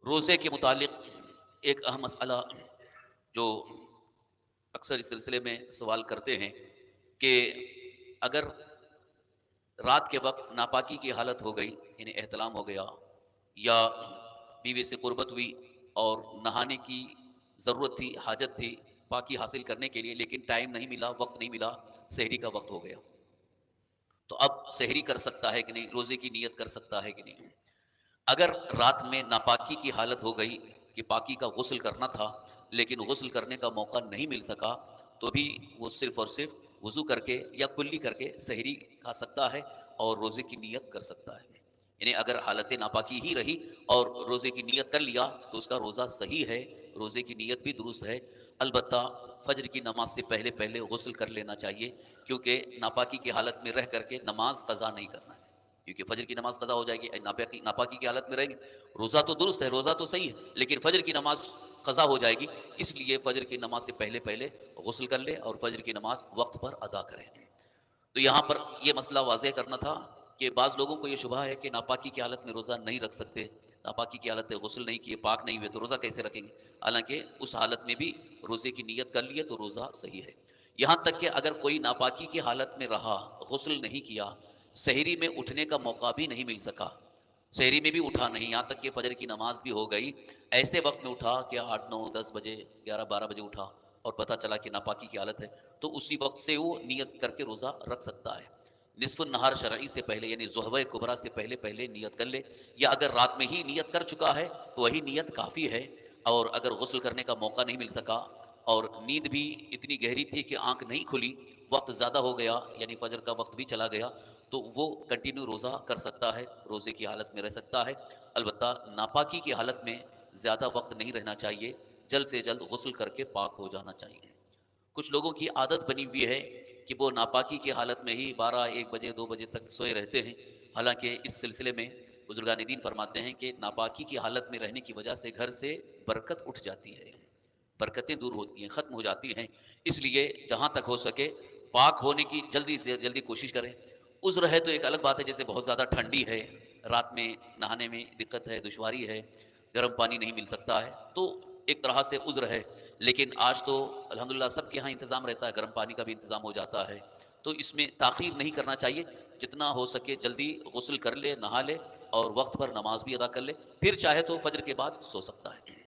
روزے کے متعلق ایک اہم مسئلہ جو اکثر اس سلسلے میں سوال کرتے ہیں کہ اگر رات کے وقت ناپاکی کی حالت ہو گئی، یعنی احتلام ہو گیا، یا بیوی سے قربت ہوئی اور نہانے کی ضرورت تھی، حاجت تھی پاکی حاصل کرنے کے لیے، لیکن ٹائم نہیں ملا، وقت نہیں ملا، سحری کا وقت ہو گیا، تو اب سحری کر سکتا ہے کہ نہیں، روزے کی نیت کر سکتا ہے کہ نہیں؟ اگر رات میں ناپاکی کی حالت ہو گئی کہ پاکی کا غسل کرنا تھا لیکن غسل کرنے کا موقع نہیں مل سکا، تو بھی وہ صرف اور صرف وضو کر کے یا کلی کر کے سحری کھا سکتا ہے اور روزے کی نیت کر سکتا ہے۔ یعنی اگر حالت ناپاکی ہی رہی اور روزے کی نیت کر لیا تو اس کا روزہ صحیح ہے، روزے کی نیت بھی درست ہے۔ البتہ فجر کی نماز سے پہلے پہلے غسل کر لینا چاہیے، کیونکہ ناپاکی کی حالت میں رہ کر کے نماز قضا نہیں کرنا ہے، کیونکہ فجر کی نماز قضا ہو جائے گی۔ ناپاکی کی حالت میں رہیں گے، روزہ تو درست ہے، روزہ تو صحیح ہے، لیکن فجر کی نماز قضا ہو جائے گی، اس لیے فجر کی نماز سے پہلے پہلے غسل کر لے اور فجر کی نماز وقت پر ادا کریں۔ تو یہاں پر یہ مسئلہ واضح کرنا تھا کہ بعض لوگوں کو یہ شبہ ہے کہ ناپاکی کی حالت میں روزہ نہیں رکھ سکتے، ناپاکی کی حالت میں غسل نہیں کیے، پاک نہیں ہوئے تو روزہ کیسے رکھیں گے؟ حالانکہ اس حالت میں بھی روزے کی نیت کر لیے تو روزہ صحیح ہے۔ یہاں تک کہ اگر کوئی ناپاکی کی حالت میں رہا، غسل نہیں کیا، سحری میں اٹھنے کا موقع بھی نہیں مل سکا، سحری میں بھی اٹھا نہیں، یہاں تک کہ فجر کی نماز بھی ہو گئی، ایسے وقت میں اٹھا کہ 8 9 10 بجے 11 12 بجے اٹھا اور پتہ چلا کہ ناپاکی کی حالت ہے، تو اسی وقت سے وہ نیت کر کے روزہ رکھ سکتا ہے۔ نصف النہار شرعی سے پہلے یعنی ظہر کبریٰ سے پہلے پہلے نیت کر لے، یا اگر رات میں ہی نیت کر چکا ہے تو وہی نیت کافی ہے۔ اور اگر غسل کرنے کا موقع نہیں مل سکا اور نیند بھی اتنی گہری تھی کہ آنکھ نہیں کھلی، وقت زیادہ ہو گیا یعنی فجر کا وقت بھی چلا گیا، تو وہ کنٹینیو روزہ کر سکتا ہے، روزے کی حالت میں رہ سکتا ہے۔ البتہ ناپاکی کی حالت میں زیادہ وقت نہیں رہنا چاہیے، جلد سے جلد غسل کر کے پاک ہو جانا چاہیے۔ کچھ لوگوں کی عادت بنی ہوئی ہے کہ وہ ناپاکی کی حالت میں ہی 12 1 بجے 2 بجے تک سوئے رہتے ہیں، حالانکہ اس سلسلے میں بزرگان دین فرماتے ہیں کہ ناپاکی کی حالت میں رہنے کی وجہ سے گھر سے برکت اٹھ جاتی ہے، برکتیں دور ہوتی ہیں، ختم ہو جاتی ہیں، اس لیے جہاں تک ہو سکے پاک ہونے کی جلدی سے جلدی کوشش کریں۔ عذر ہے تو ایک الگ بات ہے، جیسے بہت زیادہ ٹھنڈی ہے، رات میں نہانے میں دقت ہے، دشواری ہے، گرم پانی نہیں مل سکتا ہے، تو ایک طرح سے عذر ہے۔ لیکن آج تو الحمدللہ سب کے ہاں انتظام رہتا ہے، گرم پانی کا بھی انتظام ہو جاتا ہے، تو اس میں تاخیر نہیں کرنا چاہیے، جتنا ہو سکے جلدی غسل کر لے، نہا لے اور وقت پر نماز بھی ادا کر لے، پھر چاہے تو فجر کے بعد سو سکتا ہے۔